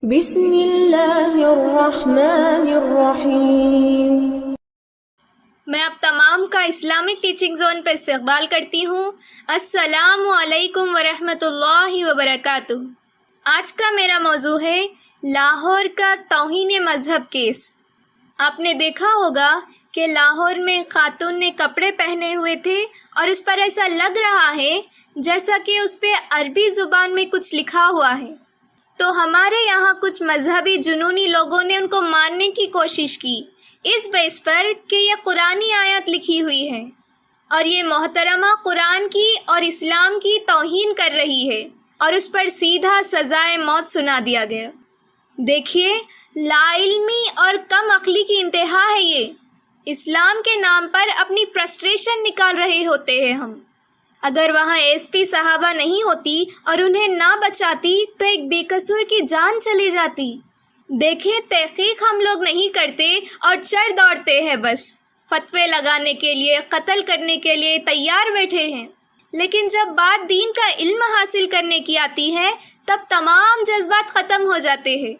بسم اللہ الرحمن الرحیم۔ میں اب تمام کا اسلامک ٹیچنگ زون پر استقبال کرتی ہوں۔ السلام علیکم ورحمۃ اللہ وبرکاتہ۔ آج کا میرا موضوع ہے لاہور کا توہین مذہب کیس۔ آپ نے دیکھا ہوگا کہ لاہور میں خاتون نے کپڑے پہنے ہوئے تھے اور اس پر ایسا لگ رہا ہے جیسا کہ اس پہ عربی زبان میں کچھ لکھا ہوا ہے۔ تو ہمارے یہاں کچھ مذہبی جنونی لوگوں نے ان کو مارنے کی کوشش کی اس بیس پر کہ یہ قرآنی آیت لکھی ہوئی ہے اور یہ محترمہ قرآن کی اور اسلام کی توہین کر رہی ہے، اور اس پر سیدھا سزائے موت سنا دیا گیا۔ دیکھیے، لا علمی اور کم عقلی کی انتہا ہے یہ۔ اسلام کے نام پر اپنی فرسٹریشن نکال رہے ہوتے ہیں ہم۔ اگر وہاں ایس پی صاحبہ نہیں ہوتی اور انہیں نہ بچاتی تو ایک بے قصور کی جان چلی جاتی۔ دیکھیں، تحقیق ہم لوگ نہیں کرتے اور چڑھ دوڑتے ہیں، بس فتوے لگانے کے لیے، قتل کرنے کے لیے تیار بیٹھے ہیں، لیکن جب بات دین کا علم حاصل کرنے کی آتی ہے تب تمام جذبات ختم ہو جاتے ہیں۔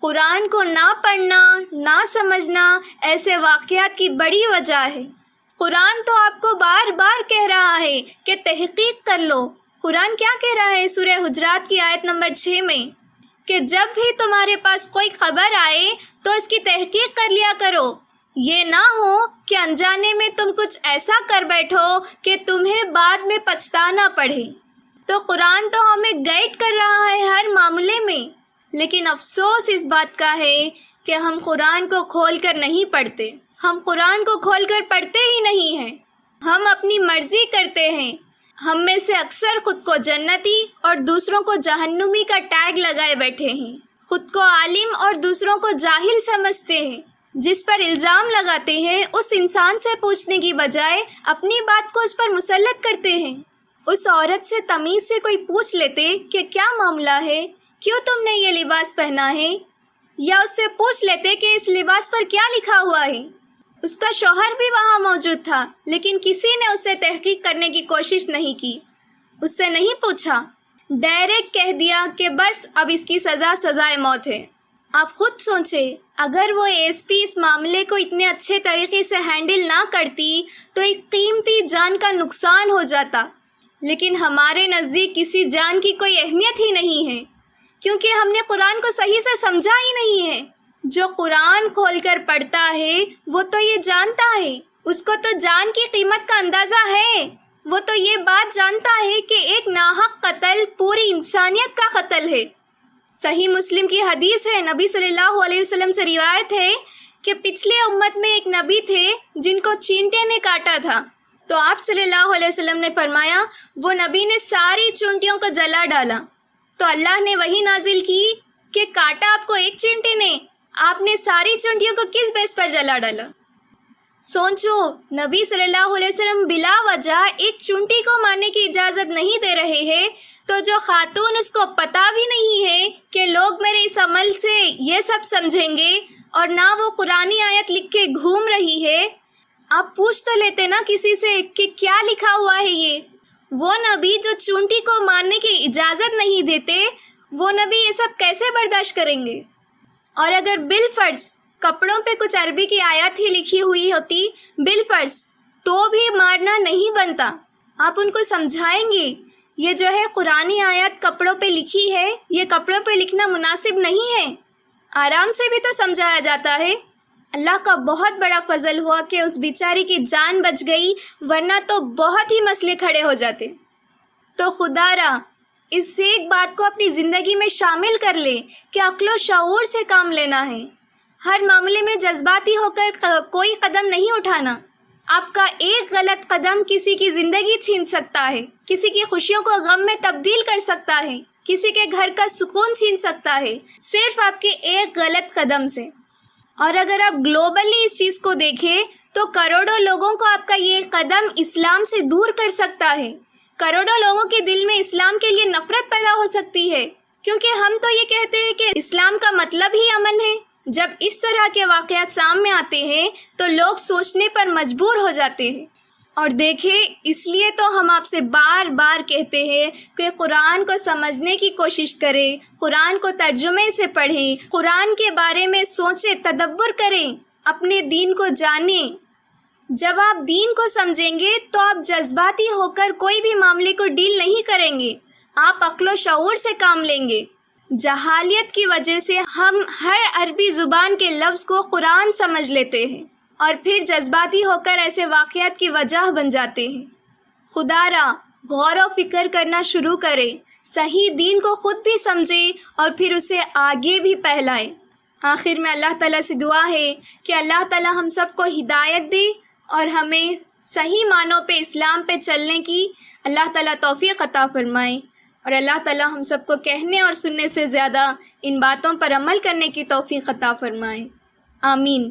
قرآن کو نہ پڑھنا، نہ سمجھنا ایسے واقعات کی بڑی وجہ ہے۔ قرآن تو آپ کو بار بار کہہ رہا ہے کہ تحقیق کر لو۔ قرآن کیا کہہ رہا ہے سورہ حجرات کی آیت نمبر 6 میں کہ جب بھی تمہارے پاس کوئی خبر آئے تو اس کی تحقیق کر لیا کرو، یہ نہ ہو کہ انجانے میں تم کچھ ایسا کر بیٹھو کہ تمہیں بعد میں پچھتانا پڑے۔ تو قرآن تو ہمیں گائیڈ کر رہا ہے ہر معاملے میں، لیکن افسوس اس بات کا ہے کہ ہم قرآن کو کھول کر نہیں پڑھتے۔ ہم قرآن کو کھول کر پڑھتے ہی نہیں ہیں، ہم اپنی مرضی کرتے ہیں۔ ہم میں سے اکثر خود کو جنتی اور دوسروں کو جہنمی کا ٹیگ لگائے بیٹھے ہیں، خود کو عالم اور دوسروں کو جاہل سمجھتے ہیں۔ جس پر الزام لگاتے ہیں اس انسان سے پوچھنے کی بجائے اپنی بات کو اس پر مسلط کرتے ہیں۔ اس عورت سے تمیز سے کوئی پوچھ لیتے کہ کیا معاملہ ہے، کیوں تم نے یہ لباس پہنا ہے، یا اس سے پوچھ لیتے کہ اس لباس پر کیا لکھا ہوا ہے۔ اس کا شوہر بھی وہاں موجود تھا، لیکن کسی نے اس سے تحقیق کرنے کی کوشش نہیں کی، اس سے نہیں پوچھا، ڈائریکٹ کہہ دیا کہ بس اب اس کی سزائے موت ہے۔ آپ خود سوچیں، اگر وہ ایس پی اس معاملے کو اتنے اچھے طریقے سے ہینڈل نہ کرتی تو ایک قیمتی جان کا نقصان ہو جاتا، لیکن ہمارے نزدیک کسی جان کی کوئی اہمیت ہی نہیں ہے، کیونکہ ہم نے قرآن کو صحیح سے سمجھا ہی نہیں ہے۔ جو قرآن کھول کر پڑھتا ہے وہ تو یہ جانتا ہے، اس کو تو جان کی قیمت کا اندازہ ہے۔ وہ تو یہ بات جانتا ہے کہ ایک ناحق قتل پوری انسانیت کا قتل ہے۔ صحیح مسلم کی حدیث ہے، نبی صلی اللہ علیہ وسلم سے روایت ہے کہ پچھلے امت میں ایک نبی تھے جن کو چینٹے نے کاٹا تھا، تو آپ صلی اللہ علیہ وسلم نے فرمایا وہ نبی نے ساری چونٹیوں کو جلا ڈالا۔ تو اللہ نے وحی نازل کی کہ کاٹا آپ کو ایک چونٹی نے، آپ نے ساری چونٹیوں کو کس بیس پر جلا ڈالا؟ سوچو، نبی صلی اللہ علیہ وسلم بلا وجہ ایک چونٹی کو مارنے کی اجازت نہیں دے رہے ہیں، تو جو خاتون اس کو پتہ بھی نہیں ہے کہ لوگ میرے اس عمل سے یہ سب سمجھیں گے، اور نہ وہ قرآنی آیت لکھ کے گھوم رہی ہے، آپ پوچھ تو لیتے نا کسی سے کہ کیا لکھا ہوا ہے یہ۔ وہ نبی جو چونٹی کو مارنے کی اجازت نہیں دیتے، وہ نبی یہ سب کیسے برداشت کریں گے؟ اور اگر بالفرض کپڑوں پہ کچھ عربی کی آیات ہی لکھی ہوئی ہوتی بالفرض، تو بھی مارنا نہیں بنتا۔ آپ ان کو سمجھائیں گے یہ جو ہے قرآنی آیات کپڑوں پہ لکھی ہے، یہ کپڑوں پہ لکھنا مناسب نہیں ہے، آرام سے بھی تو سمجھایا جاتا ہے۔ اللہ کا بہت بڑا فضل ہوا کہ اس بیچاری کی جان بچ گئی، ورنہ تو بہت ہی مسئلے کھڑے ہو جاتے۔ تو خدا را اس ایک بات کو اپنی زندگی میں شامل کر لے کہ عقل و شعور سے کام لینا ہے، ہر معاملے میں جذباتی ہو کر کوئی قدم نہیں اٹھانا۔ آپ کا ایک غلط قدم کسی کی زندگی چھین سکتا ہے، کسی کی خوشیوں کو غم میں تبدیل کر سکتا ہے، کسی کے گھر کا سکون چھین سکتا ہے، صرف آپ کے ایک غلط قدم سے۔ اور اگر آپ گلوبلی اس چیز کو دیکھیں تو کروڑوں لوگوں کو آپ کا یہ قدم اسلام سے دور کر سکتا ہے۔ کروڑوں لوگوں کے دل میں اسلام کے لیے نفرت پیدا ہو سکتی ہے، کیونکہ ہم تو یہ کہتے ہیں کہ اسلام کا مطلب ہی امن ہے۔ جب اس طرح کے واقعات سامنے آتے ہیں تو لوگ سوچنے پر مجبور ہو جاتے ہیں۔ اور دیکھیں، اس لیے تو ہم آپ سے بار بار کہتے ہیں کہ قرآن کو سمجھنے کی کوشش کریں، قرآن کو ترجمے سے پڑھیں، قرآن کے بارے میں سوچیں، تدبر کریں، اپنے دین کو جانیں۔ جب آپ دین کو سمجھیں گے تو آپ جذباتی ہو کر کوئی بھی معاملے کو ڈیل نہیں کریں گے، آپ عقل و شعور سے کام لیں گے۔ جہالیت کی وجہ سے ہم ہر عربی زبان کے لفظ کو قرآن سمجھ لیتے ہیں اور پھر جذباتی ہو کر ایسے واقعات کی وجہ بن جاتے ہیں۔ خدا را غور و فکر کرنا شروع کرے، صحیح دین کو خود بھی سمجھے اور پھر اسے آگے بھی پھیلائے۔ آخر میں اللہ تعالیٰ سے دعا ہے کہ اللہ تعالیٰ ہم سب کو ہدایت دے اور ہمیں صحیح معنوں پہ اسلام پہ چلنے کی اللہ تعالیٰ توفیق عطا فرمائے، اور اللہ تعالیٰ ہم سب کو کہنے اور سننے سے زیادہ ان باتوں پر عمل کرنے کی توفیق عطا فرمائے۔ آمین۔